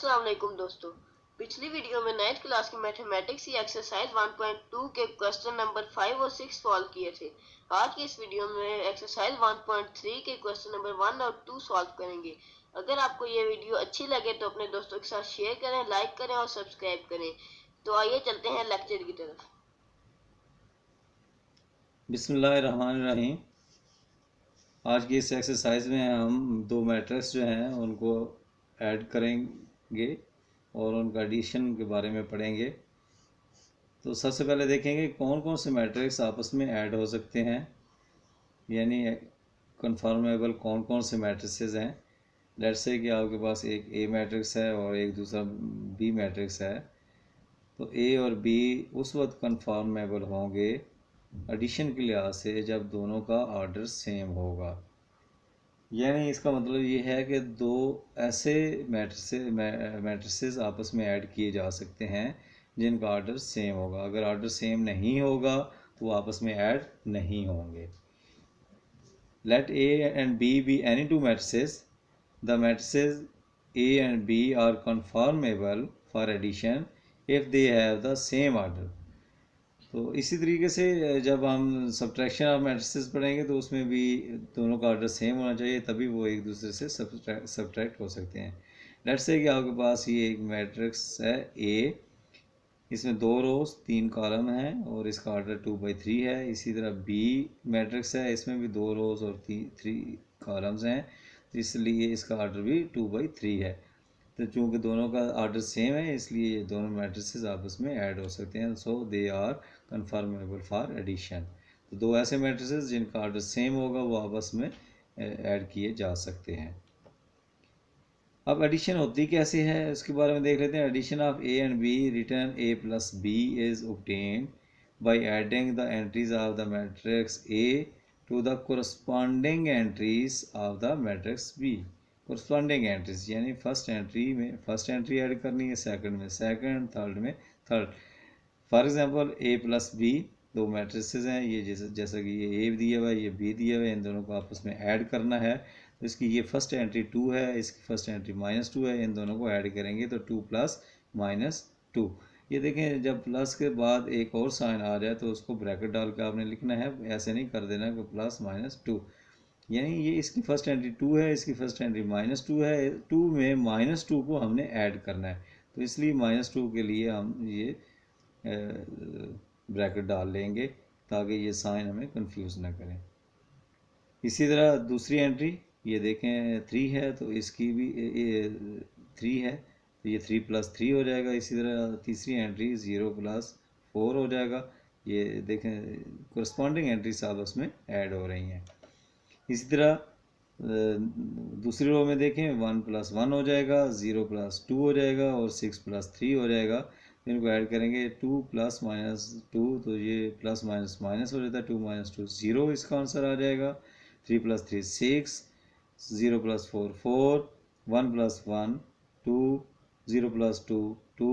अस्सलाम वालेकुम दोस्तों। पिछली वीडियो में 9th क्लास की मैथमेटिक्स की एक्सरसाइज 1.2 के क्वेश्चन नंबर 5 और 6 सॉल्व किए थे। आज की इस वीडियो में एक्सरसाइज 1.3 के क्वेश्चन नंबर 1 और 2 सॉल्व करेंगे। अगर आपको ये वीडियो अच्छी लगे तो अपने दोस्तों के साथ शेयर करें, लाइक करें और सब्सक्राइब करें। तो आइए चलते हैं लेक्चर की तरफ। बिस्मिल्लाहिर्रहमानिर्रहीम। आज की इस एक्सरसाइज में हम दो मैट्रिक्स जो हैं उनको ऐड करेंगे और उनका एडिशन के बारे में पढ़ेंगे। तो सबसे पहले देखेंगे कौन कौन से मैट्रिक्स आपस में ऐड हो सकते हैं, यानी कन्फर्मेबल कौन कौन से मैट्रिसेस हैं। लेट्स से कि आपके पास एक ए मैट्रिक्स है और एक दूसरा बी मैट्रिक्स है, तो ए और बी उस वक्त कन्फर्मेबल होंगे एडिशन के लिहाज से जब दोनों का ऑर्डर सेम होगा। यानी इसका मतलब ये है कि दो ऐसे मैट्रिसेस आपस में ऐड किए जा सकते हैं जिनका ऑर्डर सेम होगा। अगर ऑर्डर सेम नहीं होगा तो वो आपस में ऐड नहीं होंगे। Let A and B be any two matrices, the matrices A and B are conformable for addition if they have the same order. तो इसी तरीके से जब हम सब्ट्रैक्शन ऑफ मैट्रिसेस पढ़ेंगे तो उसमें भी दोनों का ऑर्डर सेम होना चाहिए, तभी वो एक दूसरे से सब्ट्रैक्ट हो सकते हैं। लेट्स से कि आपके पास ये एक मैट्रिक्स है ए, इसमें 2 रोज 3 कॉलम हैं और इसका ऑर्डर 2/3 है। इसी तरह बी मैट्रिक्स है, इसमें भी 2 रोज और 3 कॉलम्स हैं, तो इसलिए इसका ऑर्डर भी 2/3 है। तो चूँकि दोनों का ऑर्डर सेम है इसलिए ये दोनों मैट्रिसेस आपस में ऐड हो सकते हैं। So they are conformable for addition. तो दो ऐसे मैट्रिसेस जिनका ऑर्डर सेम होगा वो आपस में ऐड किए जा सकते हैं। अब एडिशन होती कैसे है उसके बारे में देख लेते हैं। Addition of A and B return A plus B is obtained by adding the entries of the matrix A to the corresponding entries of the matrix B. Corresponding entries यानी फर्स्ट एंट्री में first entry add करनी है, second में second, third में third. For example A plus B दो matrices हैं, ये जैसा कि ये ए दिया हुआ है ये बी दिया हुआ है, इन दोनों को आपस में ऐड करना है। तो इसकी ये फर्स्ट एंट्री 2 है, इसकी फर्स्ट एंट्री -2 है, इन दोनों को ऐड करेंगे तो 2 + -2। ये देखें जब प्लस के बाद एक और साइन आ जाए तो उसको ब्रैकेट डाल के आपने लिखना है, ऐसे नहीं कर देना कि +-2। यानी ये इसकी फर्स्ट एंट्री 2 है, इसकी फर्स्ट एंट्री -2 है, 2 में -2 को हमने ऐड करना है, तो इसलिए -2 के लिए हम ये ब्रैकेट डाल लेंगे ताकि ये साइन हमें कंफ्यूज ना करें। इसी तरह दूसरी एंट्री ये देखें 3 है, तो इसकी भी 3 है तो ये 3 + 3 हो जाएगा। इसी तरह तीसरी एंट्री 0 + 4 हो जाएगा। ये देखें कोरस्पॉन्डिंग एंट्रीज आपस में ऐड हो रही हैं। इसी तरह दूसरी रो में देखें 1 + 1 हो जाएगा, 0 + 2 हो जाएगा और 6 + 3 हो जाएगा। इनको ऐड करेंगे 2 + -2 तो ये प्लस माइनस माइनस हो जाता है, 2 - 2 0 इसका आंसर आ जाएगा। 3 + 3 6, 0 + 4 4, 1 + 1 2, 0 + 2 2,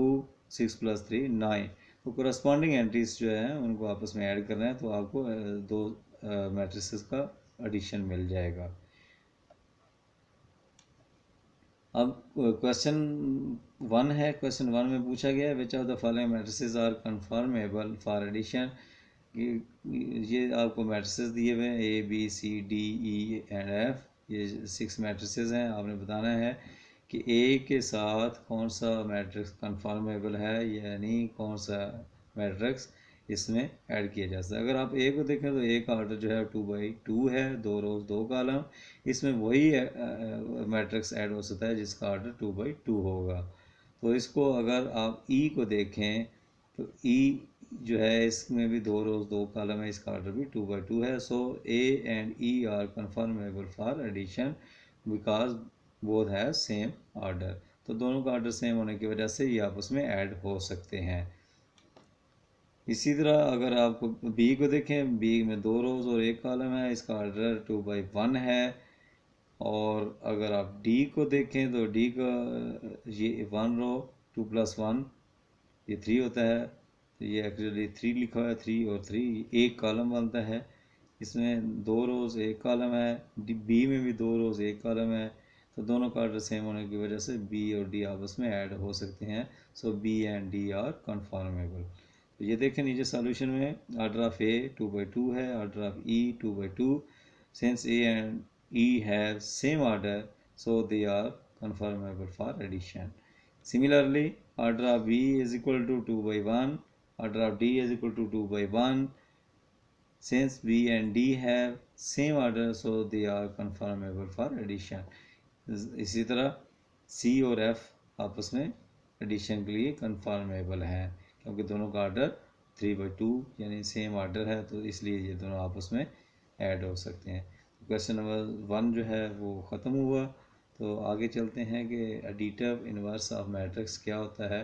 6 + 3 9। तो कोरस्पॉन्डिंग एंट्रीज जो है उनको आपस में ऐड करना है तो आपको दो मैट्रिसेस का एडिशन मिल जाएगा। अब क्वेश्चन 1 है, क्वेश्चन 1 में पूछा गया है which of the following matrices are conformable for addition. ये आपको मैट्रिसेस दिए हुए हैं A B C D E and F, ये 6 मैट्रिसेस हैं। आपने बताना है कि ए के साथ कौन सा मैट्रिक्स कन्फर्मेबल है, यानी कौन सा मैट्रिक्स इसमें ऐड किया जा सकता है। अगर आप ए को देखें तो ए का ऑर्डर जो है 2/2 है, 2 रोज 2 कॉलम, इसमें वही मैट्रिक्स ऐड हो सकता है जिसका ऑर्डर 2/2 होगा। तो इसको अगर आप ई को देखें तो ई जो है इसमें भी 2 रोज 2 कॉलम है, इसका ऑर्डर भी 2/2 है। So A and E are conformable for addition because both have same order. तो दोनों का ऑर्डर सेम होने की वजह से ये आपस में ऐड हो सकते हैं। इसी तरह अगर आप बी को देखें, बी में 2 रोज और 1 कॉलम है, इसका ऑर्डर 2/1 है। और अगर आप डी को देखें तो डी का ये 1 रो 2 + 1 ये 3 होता है, तो ये एक्चुअली 3 लिखा हुआ है, 3 और 3 1 कॉलम बनता है। इसमें 2 रोज 1 कॉलम है, बी में भी 2 रोज 1 कॉलम है, तो दोनों का ऑर्डर सेम होने की वजह से बी और डी आपस में ऐड हो सकते हैं। So B and D are conformable. तो ये देखें नीचे सॉल्यूशन में ऑर्डर ऑफ ए 2/2 है, order of E 2/2। Since A and E have same order so they are conformable for addition. Similarly, order of B is equal to 2/1, order of D is equal to 2/1. Since B and D have same order, so they are conformable for addition. इसी तरह C और F आपस में addition के लिए conformable हैं क्योंकि दोनों का ऑर्डर 3/2 यानी सेम ऑर्डर है, तो इसलिए ये दोनों आपस में ऐड हो सकते हैं। क्वेश्चन नंबर 1 जो है वो ख़त्म हुआ। तो आगे चलते हैं कि एडिटिव इन्वर्स ऑफ मैट्रिक्स क्या होता है।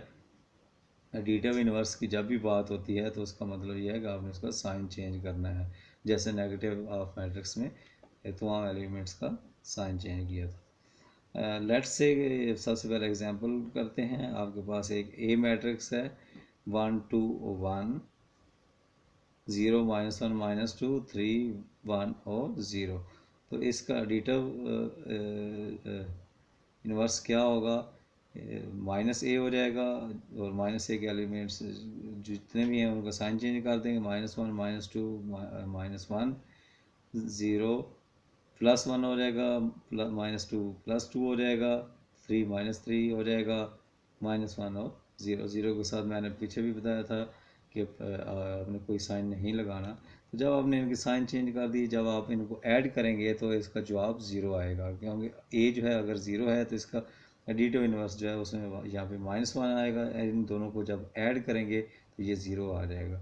एडिटिव इन्वर्स की जब भी बात होती है तो उसका मतलब यह है कि आपने उसका साइन चेंज करना है, जैसे नेगेटिव ऑफ मैट्रिक्स में तमाम एलिमेंट्स का साइन चेंज किया था। लेट्स से सबसे पहले एग्जांपल करते हैं। आपके पास एक ए मैट्रिक्स है 1 2 1 0 -1 -2 3 1 और 0। तो इसका एडिटिव इन्वर्स क्या होगा? माइनस ए हो जाएगा और माइनस ए के एलिमेंट्स जितने भी हैं उनका साइन चेंज कर देंगे। -1 -2 -1 0 +1 हो जाएगा, -2 +2 हो जाएगा, 3 -3 हो जाएगा, -1 और 0 के साथ मैंने पीछे भी बताया था कि आपने कोई साइन नहीं लगाना। तो जब आपने इनके साइन चेंज कर दिए, जब आप इनको ऐड करेंगे तो इसका जवाब 0 आएगा, क्योंकि ए जो है अगर 0 है तो इसका एडिटिव इन्वर्स जो है उसमें यहाँ पे -1 आएगा। इन दोनों को जब ऐड करेंगे तो ये 0 आ जाएगा।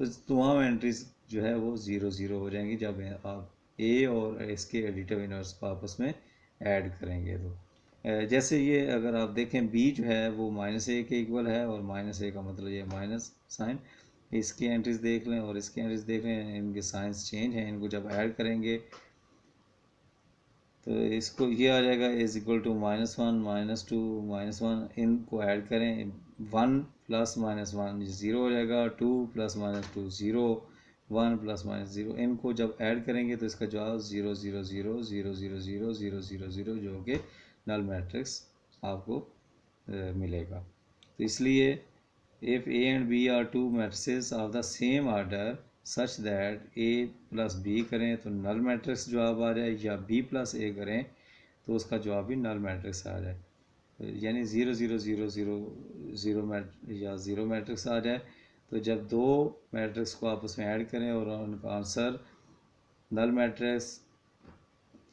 तो तमाम एंट्रीज जो है वो 0 0 हो जाएंगी जब आप ए और इसके एडिटिव इन्वर्स को आपस में ऐड करेंगे। तो जैसे ये अगर आप देखें बी जो है वो -a के इक्वल है और -a का मतलब ये माइनस साइन। इसकी एंट्रीज देख लें और इसकी एंट्रीज देख लें, इनके साइंस चेंज हैं। इनको जब ऐड करेंगे तो इसको ये आ जाएगा इज इक्वल टू -1 -2 -1। इनको ऐड करें 1 + -1 0 हो जाएगा, 2 + -2 0, 1 + -0। इनको जब ऐड करेंगे तो इसका जवाब 0 0 0 0 0 0 0 0 0 जो कि नल मैट्रिक्स आपको मिलेगा। तो इसलिए if A and B are two matrices of the same order such that A + b करें तो नल मैट्रिक्स जवाब आ जाए, या b + a करें तो उसका जवाब भी नल मैट्रिक्स आ जाए। यानी 0 0 0 0 0 या 0 मैट्रिक्स आ जाए। तो जब दो मैट्रिक्स को आपस में ऐड करें और उनका आंसर नल मैट्रिक्स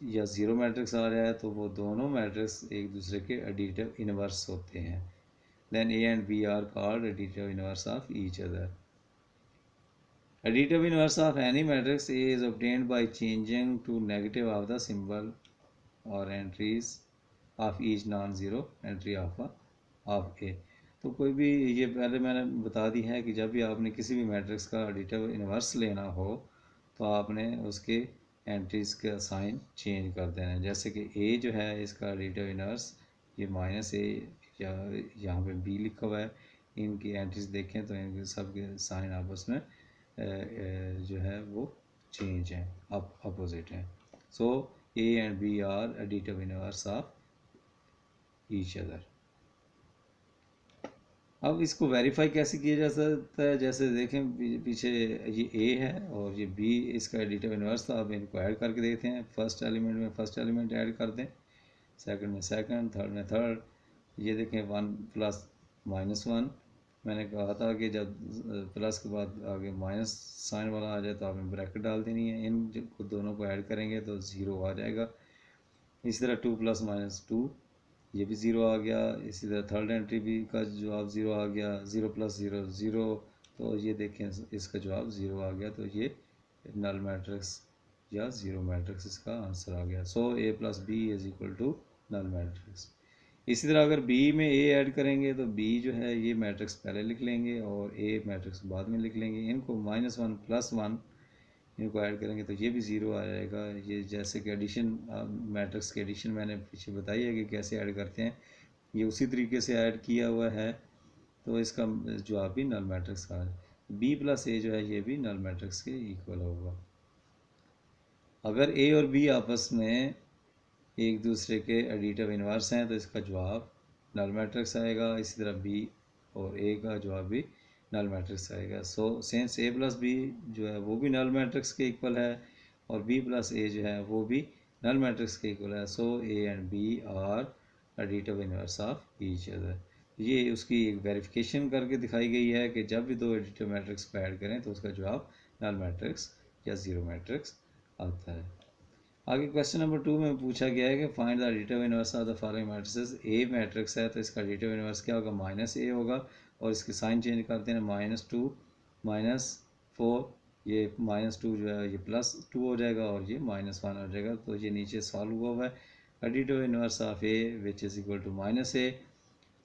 या 0 मैट्रिक्स आ जाए तो वो दोनों मैट्रिक्स एक दूसरे के एडिटिव इन्वर्स होते हैं। Then A and B are called additive inverse of each other. Additive inverse of any matrix A is obtained by changing to negative of the symbol or entries of each non-zero entry of A. तो कोई भी ये पहले मैंने बता दी है कि जब भी आपने किसी भी मैट्रिक्स का एडिटिव इन्वर्स लेना हो तो आपने उसके एंट्रीज का साइन चेंज कर देना है। जैसे कि A जो है इसका एडिटिव इन्वर्स ये -a या यहाँ पे बी लिखा हुआ है, इनकी एंट्रीज देखें तो इनके सब के साइन आपस में जो है वो चेंज हैं, अपोजिट हैं। So A and B are additive inverse of each other. अब इसको वेरीफाई कैसे किया जा सकता है? जैसे देखें पीछे ये ए है और ये बी इसका एडिटिव इन्वर्स था। अब इनको ऐड करके देखते हैं। फर्स्ट एलिमेंट में फर्स्ट एलिमेंट ऐड कर दें, सेकंड में सेकंड, थर्ड में थर्ड। ये देखें 1 + -1। मैंने कहा था कि जब प्लस के बाद आगे माइनस साइन वाला आ जाए तो आपने ब्रैकेट डाल देनी है। इन दोनों को ऐड करेंगे तो 0 आ जाएगा। इसी तरह 2 + -2 ये भी 0 आ गया। इसी तरह थर्ड एंट्री भी का जवाब 0 आ गया। 0 + 0 0। तो ये देखें इसका जवाब 0 आ गया। तो ये नल मैट्रिक्स या 0 मैट्रिक्स इसका आंसर आ गया। सो A + B = नल मैट्रिक्स। इसी तरह अगर बी में ए ऐड करेंगे तो बी जो है ये मैट्रिक्स पहले लिख लेंगे और ए मैट्रिक्स बाद में लिख लेंगे। इनको -1 + 1 इनको ऐड करेंगे तो ये भी 0 आ जाएगा। ये जैसे कि एडिशन मैट्रिक्स की एडिशन मैंने पीछे बताई है कि कैसे ऐड करते हैं, ये उसी तरीके से ऐड किया हुआ है। तो इसका जवाब भी नल मैट्रिक्स का B + A जो है ये भी नल मैट्रिक्स के इक्वल होगा। अगर ए और बी आपस में एक दूसरे के एडिटिव इन्वर्स हैं तो इसका जवाब नल मैट्रिक्स आएगा। इसी तरह बी और ए का जवाब भी नल मैट्रिक्स आएगा। सो सिंस ए प्लस बी जो है वो भी नल मैट्रिक्स के इक्वल है और बी प्लस ए जो है वो भी नल मैट्रिक्स के इक्वल है। So A and B are additive inverse of each other. ये उसकी एक वेरिफिकेशन करके दिखाई गई है कि जब भी दो एडिटिव मैट्रिक्स को ऐड करें तो उसका जवाब नल मैट्रिक्स या ज़ीरो मैट्रिक्स आता है। आगे क्वेश्चन नंबर 2 में पूछा गया है कि find the additive inverse of the following matrices. A matrix है तो इसका एडिटिव इनवर्स क्या होगा, माइनस ए होगा और इसके साइन चेंज करते हैं, -2 -4, ये -2 जो है ये +2 हो जाएगा और ये -1 हो जाएगा। तो ये नीचे सॉल्व हुआ है। Additive inverse of A which is equal to -a,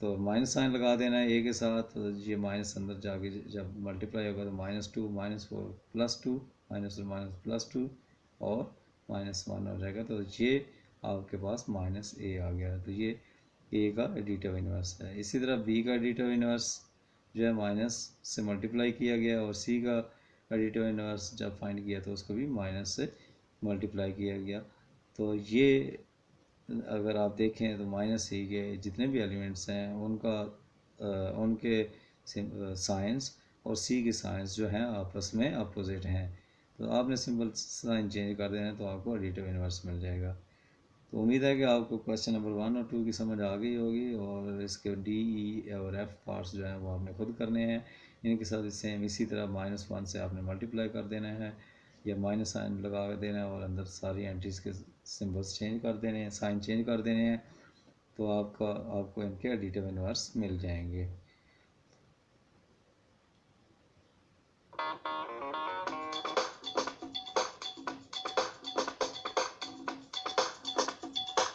तो माइनस साइन लगा देना है ए के साथ, तो ये माइनस अंदर जाके जब मल्टीप्लाई होगा तो -2 -4 +2 -2 और -1 हो जाएगा। तो ये आपके पास -a आ गया। तो ये ए का एडिटिव इन्वर्स है। इसी तरह बी का एडिटिव इन्वर्स जो है माइनस से मल्टीप्लाई किया गया और सी का एडिटिव इन्वर्स जब फाइंड किया तो उसको भी माइनस से मल्टीप्लाई किया गया। तो ये अगर आप देखें तो -c के जितने भी एलिमेंट्स हैं उनका उनके साइंस और सी के साइंस जो हैं आपस में अपोजिट हैं। तो आपने सिंपल साइन चेंज कर देना है तो आपको एडिटिव इन्वर्स मिल जाएगा। तो उम्मीद है कि आपको क्वेश्चन नंबर 1 और 2 की समझ आ गई होगी और इसके डी ई और एफ पार्ट्स जो हैं वो आपने खुद करने हैं। इनके साथ सेम इसी तरह -1 से आपने मल्टीप्लाई कर देना है या माइनस साइन लगा देना है और अंदर सारी एंट्रीज के सिंबल्स चेंज कर देने हैं, साइन चेंज कर देने हैं, तो आपको इनके एडिटिव इन्वर्स मिल जाएंगे।